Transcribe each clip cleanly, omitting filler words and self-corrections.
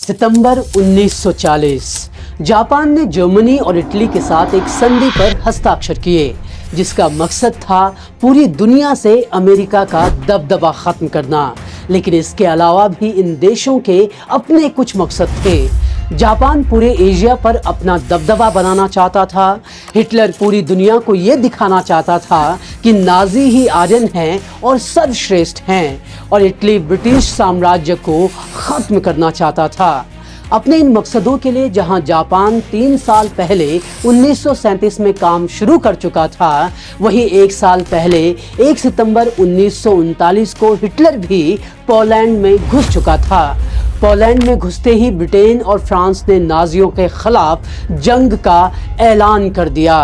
सितंबर 1940 Japan ने Germany और Italy के साथ एक संधि पर हस्ताक्षर किए, जिसका मकसद था पूरी दुनिया से अमेरिका का दबदबा खत्म करना। लेकिन इसके अलावा भी इन देशों के अपने कुछ मकसद थे। जापान पूरे एशिया पर अपना दबदबा बनाना चाहता था। हिटलर पूरी दुनिया को ये दिखाना चाहता था कि नाजी ही आर्यन हैं और सर्वश्रेष्ठ हैं, और इटली ब्रिटिश साम्राज्य को खत्म करना चाहता था। अपने इन मकसदों के लिए जहां जापान 3 साल पहले 1937 में काम शुरू कर चुका था, वहीं 1 साल पहले 1 सितंबर 1939 को हिटलर भी पोलैंड में घुस चुका था। पोलैंड में घुसते ही ब्रिटेन और फ्रांस ने नाजियों के खिलाफ जंग का ऐलान कर दिया।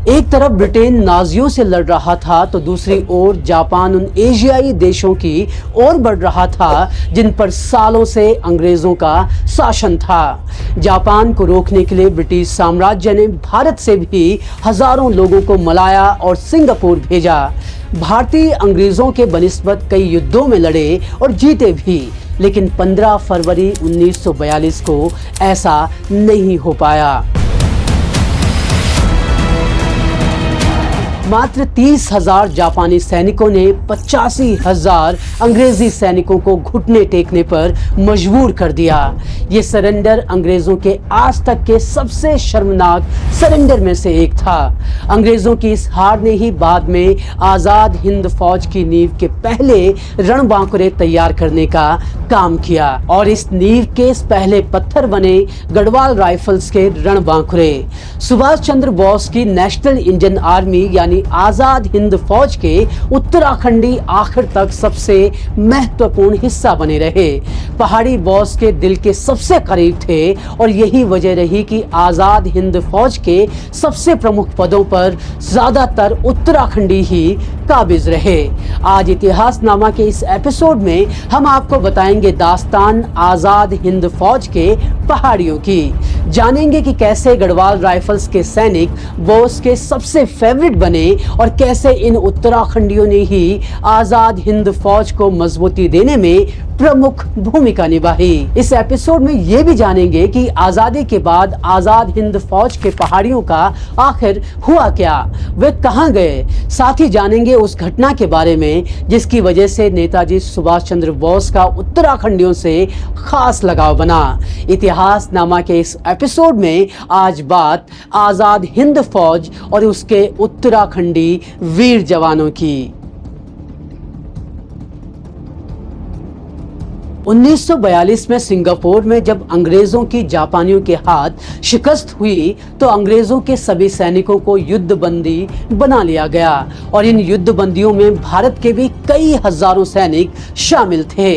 एक तरफ ब्रिटेन नाजियों से लड़ रहा था, तो दूसरी ओर जापान उन एशियाई देशों की ओर बढ़ रहा था जिन पर सालों से अंग्रेजों का शासन था। जापान को रोकने के लिए ब्रिटिश साम्राज्य ने भारत से भी हजारों लोगों को मलाया और सिंगापुर भेजा। भारतीय अंग्रेजों के बनिस्बत कई युद्धों में लड़े और जीते भी, लेकिन 15 फरवरी 1942 को ऐसा नहीं हो पाया। मात्र 30,000 जापानी सैनिकों ने 85,000 अंग्रेजी सैनिकों को घुटने टेकने पर मजबूर कर दिया। ये सरेंडर अंग्रेजों के आज तक के सबसे शर्मनाक सरेंडर में से एक था। अंग्रेजों की इस हार ने ही बाद में आज़ाद हिंद फौज की नींव के पहले रणबांकुरे तैयार करने का काम किया, और इस नींव के पहले पत्थर बने गढ़वाल राइफल्स के रणबांकुरे। सुभाष चंद्र बोस की नेशनल इंडियन आर्मी यानी आजाद हिंद फौज के उत्तराखंडी आखिर तक सबसे महत्वपूर्ण हिस्सा बने रहे। पहाड़ी बॉस के दिल के सबसे करीब थे, और यही वजह रही कि आजाद हिंद फौज के सबसे प्रमुख पदों पर ज्यादातर उत्तराखंडी ही काबिज रहे। आज इतिहासनामा के इस एपिसोड में हम आपको बताएंगे दास्तान आजाद हिंद फौज के पहाड़ियों की। जानेंगे कि कैसे गढ़वाल राइफल्स के सैनिक बोस के सबसे फेवरेट बने, और कैसे इन उत्तराखंडियों ने ही आजाद हिंद फौज को मजबूती देने में प्रमुख भूमिका निभाई। इस एपिसोड में ये भी जानेंगे कि आजादी के बाद आजाद हिंद फौज के पहाड़ियों का आखिर हुआ क्या, वे कहां गए। साथ ही जानेंगे उस घटना के बारे में जिसकी वजह से नेताजी सुभाष चंद्र बोस का उत्तराखंडियों से खास लगाव बना। इतिहासनामा के इस एपिसोड में आज बात आजाद हिंद फौज और उसके उत्तराखंडी वीर जवानों की। 1942 में सिंगापुर में जब अंग्रेजों की जापानियों के हाथ शिकस्त हुई, तो अंग्रेजों के सभी सैनिकों को युद्धबंदी बना लिया गया, और इन युद्धबंदियों में भारत के भी कई हजारों सैनिक शामिल थे।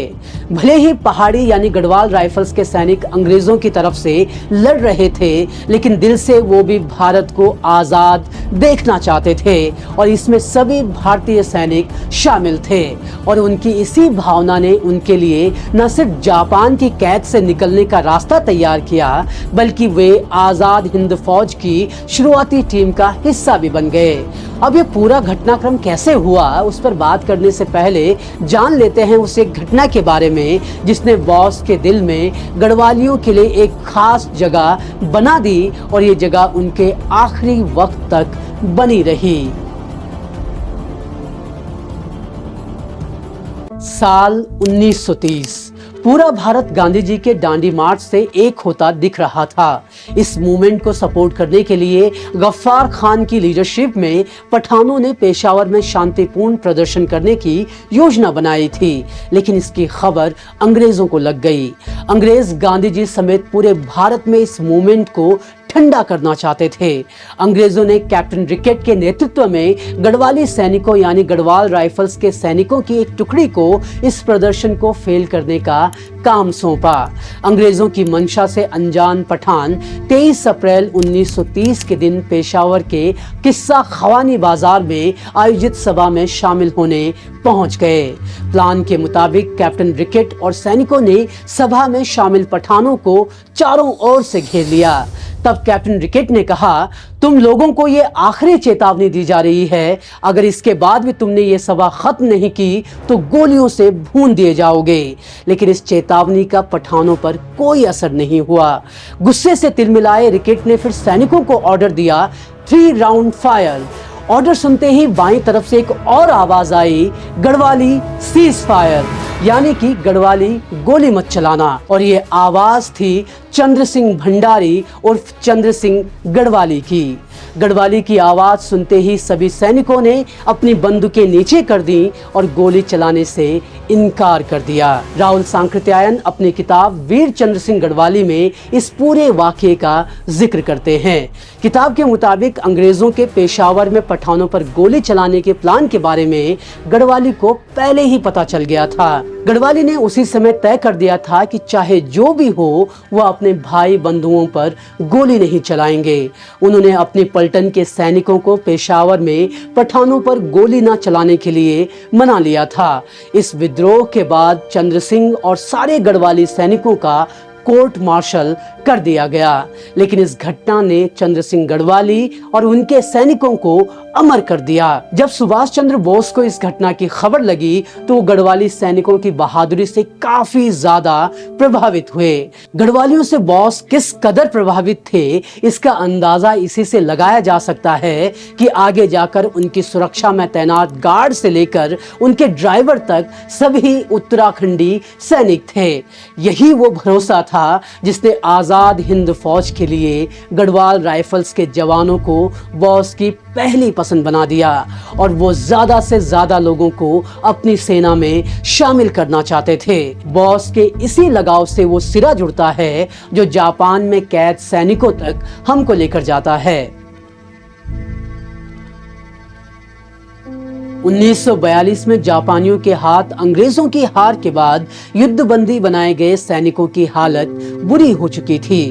भले ही पहाड़ी यानी गढ़वाल राइफल्स के सैनिक अंग्रेजों की तरफ से लड़ रहे थे, लेकिन दिल से वो भी भारत को आजाद देखना चाहते थे, और इसमें सभी भारतीय सैनिक शामिल थे। और उनकी इसी भावना ने उनके लिए न सिर्फ जापान की कैद से निकलने का रास्ता तैयार किया, बल्कि वे आजाद हिंद फौज की शुरुआती टीम का हिस्सा भी बन गए। अब ये पूरा घटनाक्रम कैसे हुआ, उस पर बात करने से पहले जान लेते हैं उस एक घटना के बारे में जिसने बॉस के दिल में गढ़वालियों के लिए एक खास जगह बना दी, और ये जगह उनके आखिरी वक्त तक बनी रही। साल 1930 पूरा भारत गांधी जी के दांडी मार्च से एक होता दिख रहा था। इस मूवमेंट को सपोर्ट करने के लिए गफ्फार खान की लीडरशिप में पठानों ने पेशावर में शांतिपूर्ण प्रदर्शन करने की योजना बनाई थी, लेकिन इसकी खबर अंग्रेजों को लग गई। अंग्रेज गांधी जी समेत पूरे भारत में इस मूवमेंट को ठंडा करना चाहते थे। अंग्रेजों ने कैप्टन रिकेट के नेतृत्व में गढ़वाली सैनिकों यानी गढ़वाल राइफल्स के सैनिकों की एक टुकड़ी को इस प्रदर्शन को फेल करने का काम सौंपा। अंग्रेजों की मंशा से अनजान पठान 23 अप्रैल 1930 के दिन पेशावर के किस्सा खवानी बाजार में आयोजित सभा में शामिल होने पहुंच गए। प्लान के मुताबिक कैप्टन रिकेट और सैनिकों ने सभा में शामिल पठानों को चारों ओर से घेर लिया। तब कैप्टन रिकेट ने कहा, तुम लोगों को ये आखिरी चेतावनी दी जा रही है, अगर इसके बाद भी तुमने ये सभा खत्म नहीं की तो गोलियों से भून दिए जाओगे। लेकिन इस चेतावनी का पठानों पर कोई असर नहीं हुआ। गुस्से से तिलमिलाए रिकेट ने फिर सैनिकों को ऑर्डर दिया, 3 राउंड फायर। ऑर्डर सुनते ही बाईं तरफ से एक और आवाज आई, गढ़वाली सीज फायर, यानी कि गढ़वाली गोली मत चलाना। और ये आवाज थी चंद्र सिंह भंडारी उर्फ चंद्र सिंह गढ़वाली की। गढ़वाली की आवाज सुनते ही सभी सैनिकों ने अपनी बंदूकें नीचे कर दी और गोली चलाने से इनकार कर दिया। राहुल सांकृत्यायन अपनी किताब वीर चंद्र सिंह गढ़वाली में इस पूरे वाकये का जिक्र करते हैं। किताब के मुताबिक अंग्रेजों के पेशावर में पठानों पर गोली चलाने के प्लान के बारे में गढ़वाली को पहले ही पता चल गया था। गढ़वाली ने उसी समय तय कर दिया था कि चाहे जो भी हो वह अपने भाई बंधुओं पर गोली नहीं चलाएंगे। उन्होंने अपने पलटन के सैनिकों को पेशावर में पठानों पर गोली न चलाने के लिए मना लिया था। इस विद्रोह के बाद चंद्र सिंह और सारे गढ़वाली सैनिकों का कोर्ट मार्शल कर दिया गया। लेकिन इस घटना ने चंद्र सिंह गढ़वाली और उनके सैनिकों को अमर कर दिया। जब सुभाष चंद्र बोस को इस घटना की खबर लगी तो वो गढ़वाली सैनिकों की बहादुरी से काफी ज्यादा प्रभावित हुए। गढ़वालियों से बॉस किस कदर प्रभावित थे इसका अंदाजा इसी से लगाया जा सकता है कि आगे जाकर उनकी सुरक्षा में तैनात गार्ड से लेकर उनके ड्राइवर तक सभी उत्तराखंडी सैनिक थे। यही वो भरोसा था जिसने आजाद हिंद फौज के लिए गढ़वाल राइफल्स के जवानों को बॉस की पहली पसंद बना दिया और वो ज्यादा से ज्यादा लोगों को अपनी सेना में शामिल करना चाहते थे। बॉस के इसी लगाव से वो सिरा जुड़ता है जो जापान में कैद सैनिकों तक हमको लेकर जाता है। 1942 में जापानियों के हाथ अंग्रेजों की हार के बाद युद्धबंदी बनाए गए सैनिकों की हालत बुरी हो चुकी थी।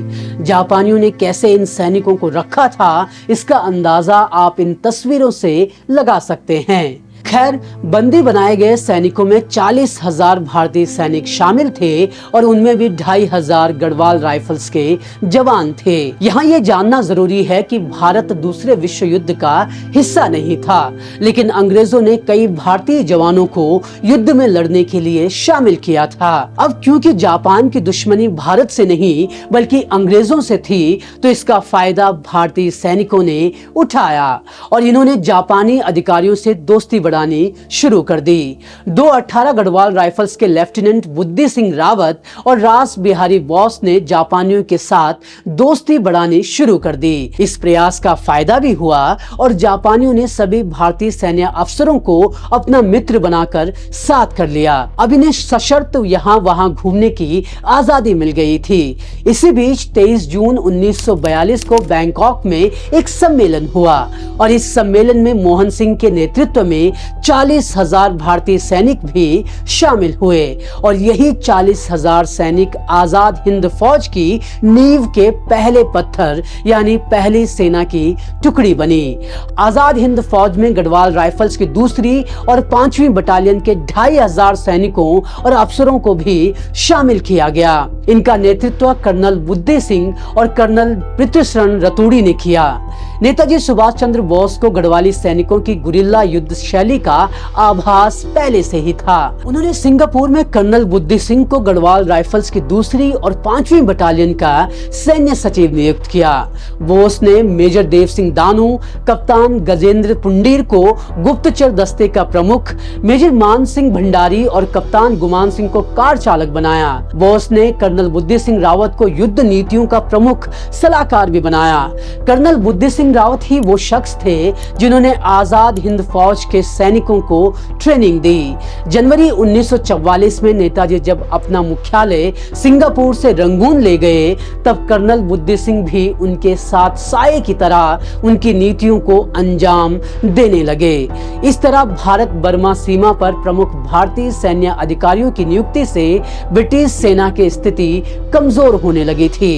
जापानियों ने कैसे इन सैनिकों को रखा था इसका अंदाजा आप इन तस्वीरों से लगा सकते हैं। खैर, बंदी बनाए गए सैनिकों में 40,000 भारतीय सैनिक शामिल थे और उनमें भी 2,500 गढ़वाल राइफल्स के जवान थे। यहाँ ये जानना जरूरी है कि भारत दूसरे विश्व युद्ध का हिस्सा नहीं था, लेकिन अंग्रेजों ने कई भारतीय जवानों को युद्ध में लड़ने के लिए शामिल किया था। अब क्योंकि जापान की दुश्मनी भारत से नहीं बल्कि अंग्रेजों से थी, तो इसका फायदा भारतीय सैनिकों ने उठाया और इन्होंने जापानी अधिकारियों से दोस्ती बढ़ानी शुरू कर दी। 218 गढ़वाल राइफल्स के लेफ्टिनेंट बुद्धि सिंह रावत और रास बिहारी बोस ने जापानियों के साथ दोस्ती बढ़ानी शुरू कर दी। इस प्रयास का फायदा भी हुआ और जापानियों ने सभी भारतीय सैन्य अफसरों को अपना मित्र बनाकर साथ कर लिया। अब इन्हें सशर्त यहाँ वहाँ घूमने की आजादी मिल गई थी। इसी बीच 23 जून 1942 को बैंकॉक में एक सम्मेलन हुआ और इस सम्मेलन में मोहन सिंह के नेतृत्व में 40,000 भारतीय सैनिक भी शामिल हुए और यही 40,000 सैनिक आजाद हिंद फौज की नींव के पहले पत्थर यानी पहली सेना की टुकड़ी बनी। आजाद हिंद फौज में गढ़वाल राइफल्स की दूसरी और 5वीं बटालियन के 2,500 सैनिकों और अफसरों को भी शामिल किया गया। इनका नेतृत्व कर्नल बुद्धि सिंह और कर्नल पृथ्वीशरण रतूड़ी ने किया। नेताजी सुभाष चंद्र बोस को गढ़वाली सैनिकों की गुरिल्ला युद्ध शैली का आभास पहले से ही था। उन्होंने सिंगापुर में कर्नल बुद्धि सिंह को गढ़वाल राइफल्स की दूसरी और 5वीं बटालियन का सैन्य सचिव नियुक्त किया। बोस ने मेजर देव सिंह दानू, कप्तान गजेंद्र पुंडीर को गुप्तचर दस्ते का प्रमुख, मेजर मान सिंह भंडारी और कप्तान गुमान सिंह को कार चालक बनाया। बोस ने कर्नल बुद्धि सिंह रावत को युद्ध नीतियों का प्रमुख सलाहकार भी बनाया। कर्नल बुद्धि सिंह रावत ही वो शख्स थे जिन्होंने आजाद हिंद फौज के सैनिकों को ट्रेनिंग दी। जनवरी 1944 में नेताजी जब अपना मुख्यालय सिंगापुर से रंगून ले गए तब कर्नल बुद्धि सिंह भी उनके साथ साये की तरह उनकी नीतियों को अंजाम देने लगे। इस तरह भारत बर्मा सीमा पर प्रमुख भारतीय सैन्य अधिकारियों की नियुक्ति से ब्रिटिश सेना की स्थिति कमजोर होने लगी थी।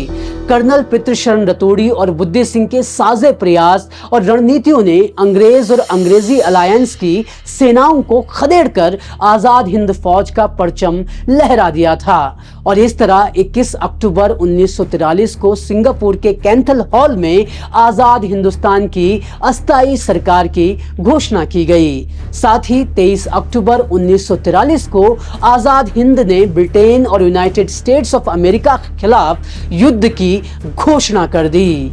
कर्नल पृथ्वीशरण रतूड़ी और बुद्धि सिंह के साजे प्रयास और रणनीतियों ने अंग्रेज और अंग्रेजी अलायंस की सेनाओं को खदेड़कर आजाद हिंद फौज का परचम लहरा दिया था और इस तरह 21 अक्टूबर 1943 को सिंगापुर के कैंथल हॉल में आजाद हिंदुस्तान की अस्थायी सरकार की घोषणा की गई। साथ ही 23 अक्टूबर 1943 को आजाद हिंद ने ब्रिटेन और यूनाइटेड स्टेट्स ऑफ अमेरिका के खिलाफ युद्ध की घोषणा कर दी।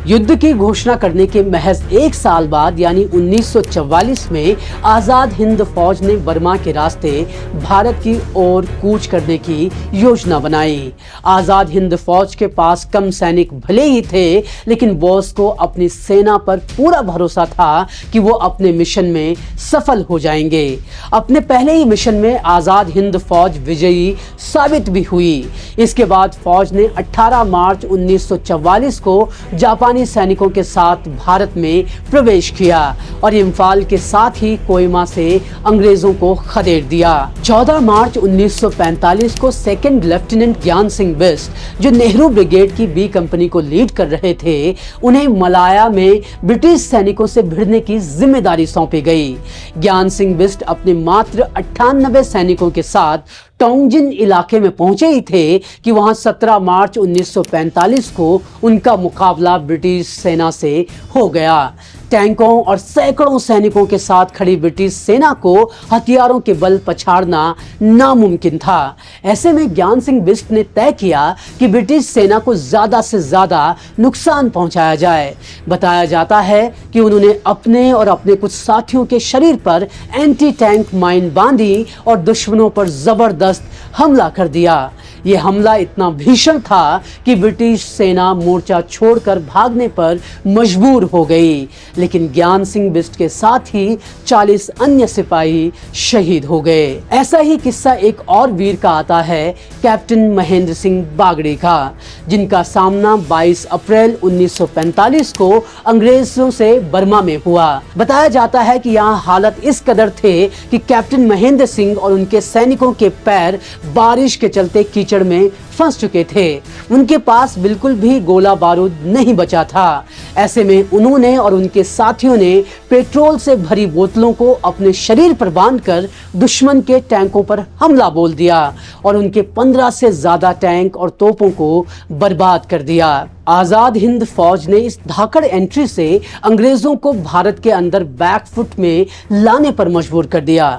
युद्ध की घोषणा करने के महज एक साल बाद यानी 1944 में आजाद हिंद फौज ने बर्मा के रास्ते भारत की ओर कूच करने की योजना बनाई। आजाद हिंद फौज के पास कम सैनिक भले ही थे, लेकिन बॉस को अपनी सेना पर पूरा भरोसा था कि वो अपने मिशन में सफल हो जाएंगे। अपने पहले ही मिशन में आजाद हिंद फौज विजयी साबित भी हुई। इसके बाद फौज ने 18 मार्च 1944 को जापानी सैनिकों के साथ भारत में प्रवेश किया और इम्फाल के साथ ही कोहिमा से अंग्रेजों को खदेड़ दिया। 14 मार्च 1945 को सेकंड लेफ्टिनेंट ज्ञान सिंह बिष्ट, जो नेहरू ब्रिगेड की बी कंपनी को लीड कर रहे थे, उन्हें मलाया में ब्रिटिश सैनिकों से भिड़ने की जिम्मेदारी सौंपी गई। ज्ञान सिंह बिष्ट अपने मात्र 98 सैनिकों के साथ टोंगजिन इलाके में पहुंचे ही थे कि वहां 17 मार्च 1945 को उनका मुकाबला ब्रिटिश सेना से हो गया। टैंकों और सैकड़ों सैनिकों के साथ खड़ी ब्रिटिश सेना को हथियारों के बल पछाड़ना नामुमकिन था। ऐसे में ज्ञान सिंह बिष्ट ने तय किया कि ब्रिटिश सेना को ज्यादा से ज्यादा नुकसान पहुंचाया जाए। बताया जाता है कि उन्होंने अपने और अपने कुछ साथियों के शरीर पर एंटी टैंक माइन बांधी और दुश्मनों पर जबरदस्त हमला कर दिया। यह हमला इतना भीषण था कि ब्रिटिश सेना मोर्चा छोड़कर भागने पर मजबूर हो गई, लेकिन ज्ञान सिंह बिष्ट के साथ ही 40 अन्य सिपाही शहीद हो गए। ऐसा ही किस्सा एक और वीर का आता है, कैप्टन महेंद्र सिंह बागड़ी का, जिनका सामना 22 अप्रैल 1945 को अंग्रेजों से बर्मा में हुआ। बताया जाता है कि यहाँ हालत इस कदर थे कि कैप्टन महेंद्र सिंह और उनके सैनिकों के पैर बारिश के चलते कीचड़ में फंस चुके थे। उनके पास बिल्कुल भी गोला बारूद नहीं बचा था। ऐसे में उन्होंने और उनके साथियों ने पेट्रोल से भरी बोतलों को अपने शरीर पर बांधकर दुश्मन के टैंकों पर हमला बोल दिया और उनके 15 से ज्यादा टैंक और तोपों को बर्बाद कर दिया। आजाद हिंद फौज ने इस धाकड़ एंट्री से अंग्रेजों को भारत के अंदर बैकफुट में लाने पर मजबूर कर दिया।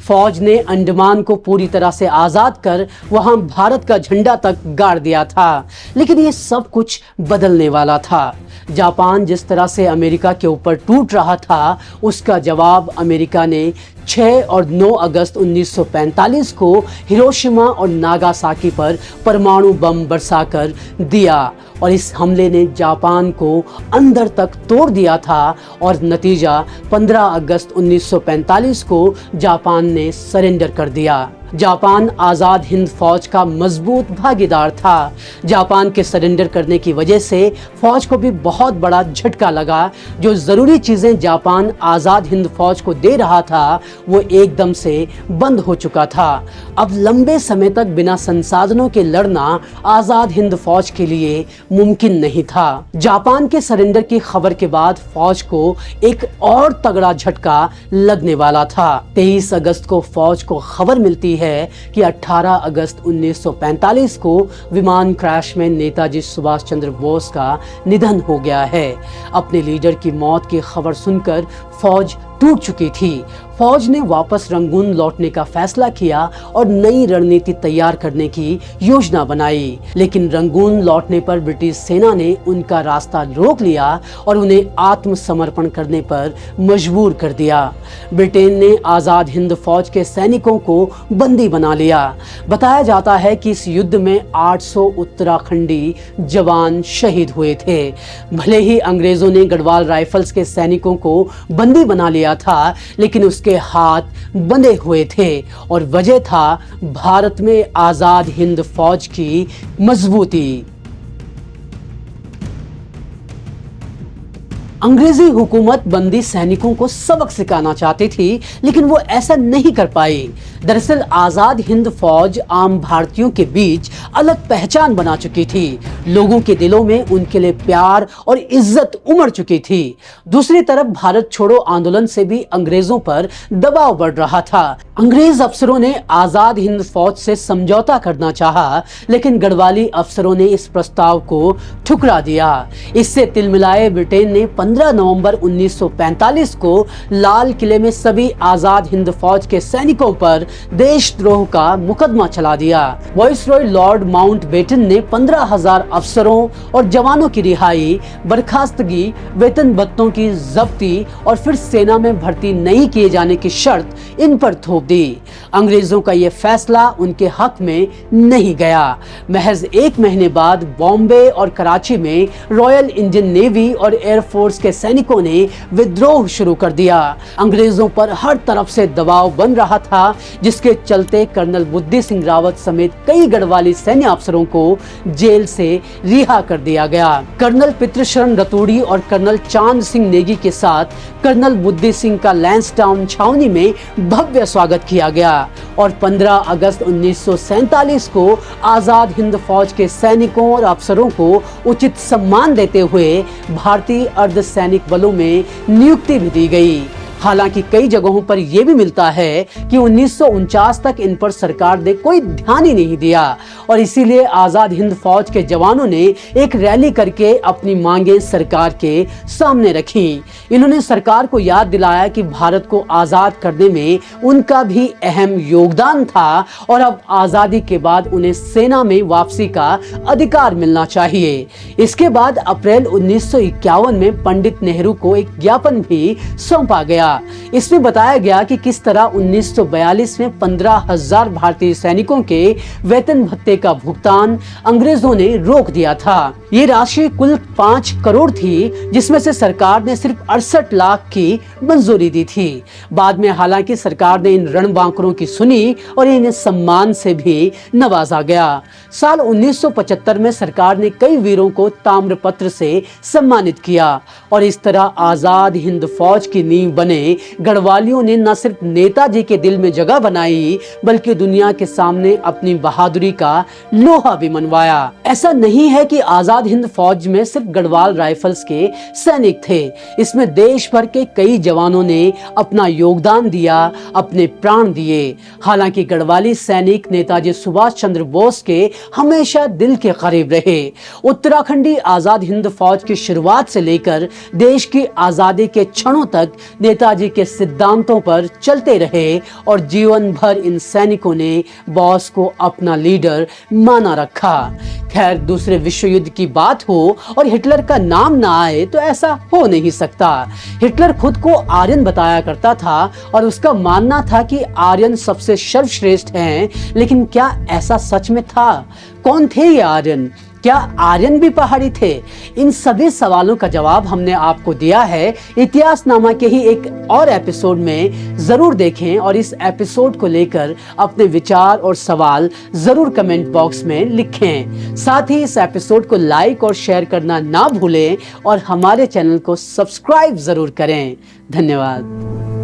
फौज ने अंडमान को पूरी तरह से आजाद कर वहां भारत का झंडा तक गाड़ दिया था, लेकिन ये सब कुछ बदलने वाला था। जापान जिस तरह से अमेरिका के ऊपर टूट रहा था, उसका जवाब अमेरिका ने 6 और 9 अगस्त 1945 को हिरोशिमा और नागासाकी पर परमाणु बम बरसाकर दिया और इस हमले ने जापान को अंदर तक तोड़ दिया था और नतीजा 15 अगस्त 1945 को जापान ने सरेंडर कर दिया। जापान आजाद हिंद फौज का मजबूत भागीदार था। जापान के सरेंडर करने की वजह से फौज को भी बहुत बड़ा झटका लगा। जो जरूरी चीजें जापान आजाद हिंद फौज को दे रहा था वो एकदम से बंद हो चुका था। अब लंबे समय तक बिना संसाधनों के लड़ना आजाद हिंद फौज के लिए मुमकिन नहीं था। जापान के सरेंडर की खबर के बाद फौज को एक और तगड़ा झटका लगने वाला था। 23 अगस्त को फौज को खबर मिलती है कि 18 अगस्त 1945 को विमान क्रैश में नेताजी सुभाष चंद्र बोस का निधन हो गया है। अपने लीडर की मौत की खबर सुनकर फौज टूट चुकी थी। फौज ने वापस रंगून लौटने का फैसला किया और नई रणनीति तैयार करने की योजना बनाई, लेकिन रंगून लौटने पर ब्रिटिश सेना ने उनका रास्ता रोक लिया और उन्हें आत्मसमर्पण करने पर मजबूर कर दिया। ब्रिटेन ने आजाद हिंद फौज के सैनिकों को बंदी बना लिया। बताया जाता है कि इस युद्ध में 800 उत्तराखंडी जवान शहीद हुए थे। भले ही अंग्रेजों ने गढ़वाल राइफल्स के सैनिकों को बंदी बना लिया था, लेकिन उसके हाथ बंधे हुए थे और वजह था भारत में आजाद हिंद फौज की मजबूती। अंग्रेजी हुकूमत बंदी सैनिकों को सबक सिखाना चाहती थी, लेकिन वो ऐसा नहीं कर पाई। दरअसल आजाद हिंद फौज आम भारतीयों के बीच अलग पहचान बना चुकी थी। लोगों के दिलों में उनके लिए प्यार और इज्जत उमड़ चुकी थी। दूसरी तरफ भारत छोड़ो आंदोलन से भी अंग्रेजों पर दबाव बढ़ रहा था। अंग्रेज अफसरों ने आजाद हिंद फौज से समझौता करना चाहा, लेकिन गढ़वाली अफसरों ने इस प्रस्ताव को ठुकरा दिया। इससे तिलमिलाए ब्रिटेन ने 15 नवंबर 1945 को लाल किले में सभी आजाद हिंद फौज के सैनिकों पर देशद्रोह का मुकदमा चला दिया। वाइसरॉय लॉर्ड माउंटबेटन ने 15,000 अफसरों और जवानों की रिहाई, बर्खास्तगी, वेतन भत्तों की जब्ती और फिर सेना में भर्ती नहीं किए जाने की शर्त इन पर थोप दी। अंग्रेजों का यह फैसला उनके हक में नहीं गया। महज एक महीने बाद बॉम्बे और कराची में रॉयल इंडियन नेवी और एयरफोर्स के सैनिकों ने विद्रोह शुरू कर दिया। अंग्रेजों पर हर तरफ से दबाव बन रहा था, जिसके चलते कर्नल बुद्धि सिंह रावत समेत कई गढ़वाली सैन्य अफसरों को जेल से रिहा कर दिया गया। कर्नल पितृशरण रतूड़ी और कर्नल चांद सिंह नेगी के साथ कर्नल बुद्धि सिंह का लैंसडाउन छावनी में भव्य स्वागत किया गया और 15 अगस्त 1947 को आजाद हिंद फौज के सैनिकों और अफसरों को उचित सम्मान देते हुए भारतीय अर्धसैनिक बलों में नियुक्ति भी दी गई। हालांकि कई जगहों पर यह भी मिलता है कि 1949 तक इन पर सरकार ने कोई ध्यान ही नहीं दिया और इसीलिए आजाद हिंद फौज के जवानों ने एक रैली करके अपनी मांगें सरकार के सामने रखी। इन्होंने सरकार को याद दिलाया कि भारत को आजाद करने में उनका भी अहम योगदान था और अब आजादी के बाद उन्हें सेना में वापसी का अधिकार मिलना चाहिए। इसके बाद अप्रैल 1951 में पंडित नेहरू को एक ज्ञापन भी सौंपा गया। इसमें बताया गया कि किस तरह 1942 में 15,000 भारतीय सैनिकों के वेतन भत्ते का भुगतान अंग्रेजों ने रोक दिया था। ये राशि कुल 5 करोड़ थी, जिसमें से सरकार ने सिर्फ 68 लाख की मंजूरी दी थी। बाद में हालांकि सरकार ने इन रणबांकुरों की सुनी और इन्हें सम्मान से भी नवाजा गया। साल 1975 में सरकार ने कई वीरों को ताम्रपत्र से सम्मानित किया और इस तरह आजाद हिंद फौज की नींव बने गढ़वालियों ने न सिर्फ नेताजी के दिल में जगह बनाई, बल्कि दुनिया के सामने अपनी बहादुरी का लोहा भी मनवाया। ऐसा नहीं है कि आजाद हिंद फौज में सिर्फ गढ़वाल राइफल्स के सैनिक थे। इसमें देश भर के कई जवानों ने अपना योगदान दिया, अपने प्राण दिए। हालांकि गढ़वाली सैनिक नेताजी सुभाष चंद्र बोस के हमेशा दिल के करीब रहे। उत्तराखंडी आजाद हिंद फौज की शुरुआत से लेकर देश की आजादी के क्षणों तक नेताजी के सिद्धांतों पर चलते रहे और जीवन भर इन सैनिकों ने बॉस को अपना लीडर माना रखा। खैर, दूसरे विश्व युद्ध की बात हो और हिटलर का नाम ना आए तो ऐसा हो नहीं सकता। हिटलर खुद को आर्यन बताया करता था और उसका मानना था कि आर्यन सबसे सर्वश्रेष्ठ हैं, लेकिन क्या ऐसा सच में था? कौन थे ये आर्यन? क्या आर्यन भी पहाड़ी थे? इन सभी सवालों का जवाब हमने आपको दिया है इतिहासनामा के ही एक और एपिसोड में। जरूर देखें और इस एपिसोड को लेकर अपने विचार और सवाल जरूर कमेंट बॉक्स में लिखें। साथ ही इस एपिसोड को लाइक और शेयर करना ना भूलें और हमारे चैनल को सब्सक्राइब जरूर करें। धन्यवाद।